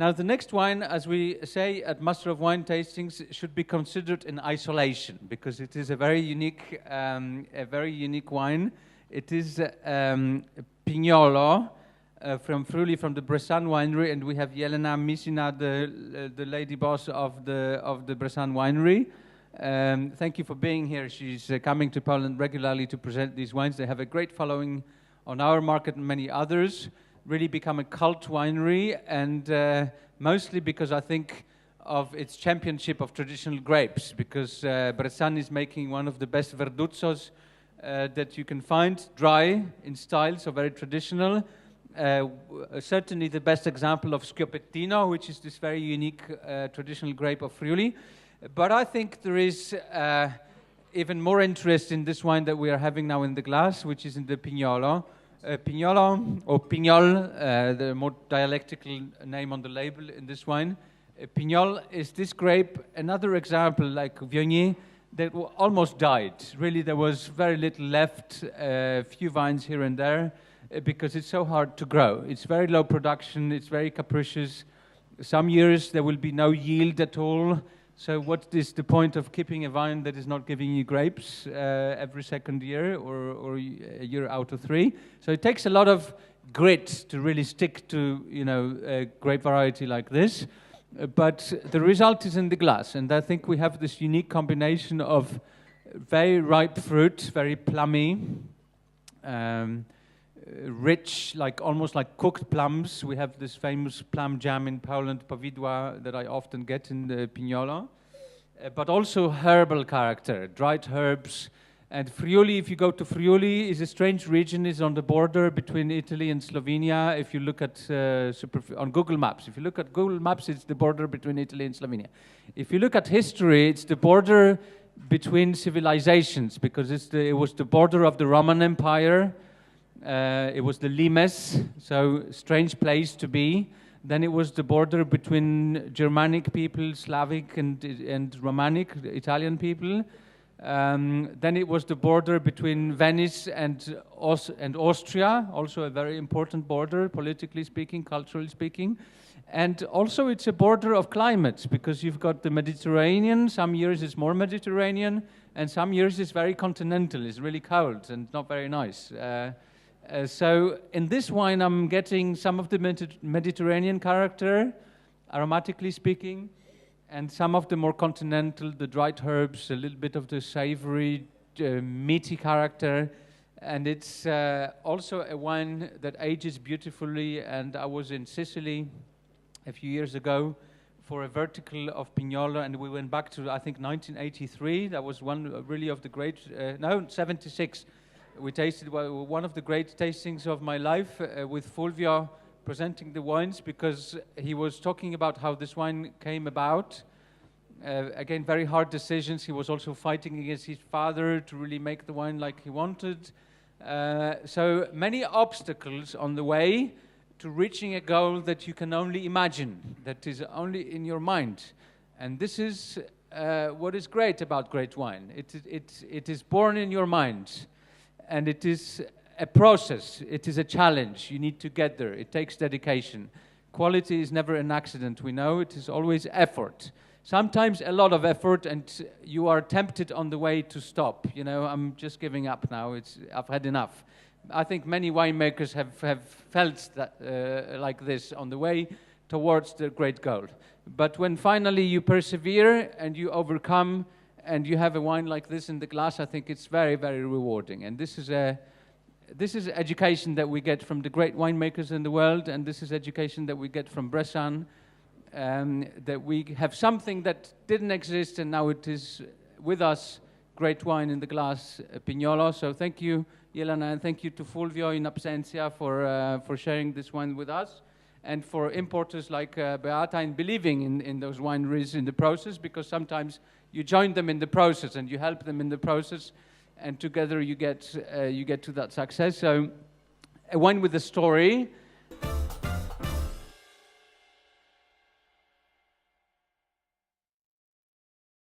Now, the next wine, as we say at Master of Wine Tastings, should be considered in isolation because it is a very unique wine. It is Pignolo from Friuli, from the BRESSAN winery, and we have Jelena Misina, the lady boss of the BRESSAN winery. Thank you for being here. She's coming to Poland regularly to present these wines. They have a great following on our market and many others. Really become a cult winery, and mostly because I think of its championship of traditional grapes, because BRESSAN is making one of the best verduzzos that you can find, dry in style, so very traditional. Certainly the best example of Schioppettino, which is this very unique traditional grape of Friuli. But I think there is even more interest in this wine that we are having now in the glass, which is in the Pignolo. Pignolo, or Pignol, the more dialectical name on the label in this wine. Pignol is this grape, another example like Vini, that almost died. Really, there was very little left, a few vines here and there, because it's so hard to grow. It's very low production, it's very capricious. Some years there will be no yield at all. So what is the point of keeping a vine that is not giving you grapes every second year or a year out of 3? So it takes a lot of grit to really stick to, you know, a grape variety like this. But the result is in the glass, and I think we have this unique combination of very ripe fruit, very plummy, rich, like almost like cooked plums. We have this famous plum jam in Poland, powidła, that I often get in the Pignolo, but also herbal character, dried herbs. And Friuli, if you go to Friuli, is a strange region. It's on the border between Italy and Slovenia. If you look at on Google Maps, if you look at Google Maps, it's the border between Italy and Slovenia. If you look at history, it's the border between civilizations, because it was the border of the Roman Empire. It was the limes, so strange place to be. Then it was the border between Germanic people, Slavic and Romanic, the Italian people. Then it was the border between Venice and Austria, also a very important border, politically speaking, culturally speaking. And also it's a border of climates, because you've got the Mediterranean. Some years it's more Mediterranean, and some years it's very continental, it's really cold and not very nice. So in this wine, I'm getting some of the Mediterranean character, aromatically speaking, and some of the more continental, the dried herbs, a little bit of the savory, meaty character. And it's also a wine that ages beautifully. And I was in Sicily a few years ago for a vertical of Pignolo, and we went back to, I think, 1983. That was one really of the great, 76. We tasted one of the great tastings of my life with Fulvio presenting the wines, because he was talking about how this wine came about. Again, very hard decisions. He was also fighting against his father to really make the wine like he wanted. So many obstacles on the way to reaching a goal that you can only imagine, that is only in your mind. And this is what is great about great wine. It is born in your mind. And it is a process, it is a challenge. You need to get there. It takes dedication. Quality is never an accident, we know. It is always effort. Sometimes a lot of effort, and you are tempted on the way to stop. You know, I'm just giving up now. I've had enough. I think many winemakers have felt that like this on the way towards the great goal. But when finally you persevere and you overcome, and you have a wine like this in the glass, I think it's very, very rewarding. And this is education that we get from the great winemakers in the world, and this is education that we get from BRESSAN, that we have something that didn't exist, and now it is with us, great wine in the glass, Pignolo. So thank you, Jelena, and thank you to Fulvio in absentia for sharing this wine with us, and for importers like Beata in believing in those wineries in the process, because sometimes you join them in the process and you help them in the process, and together you get to that success. So a wine with a story,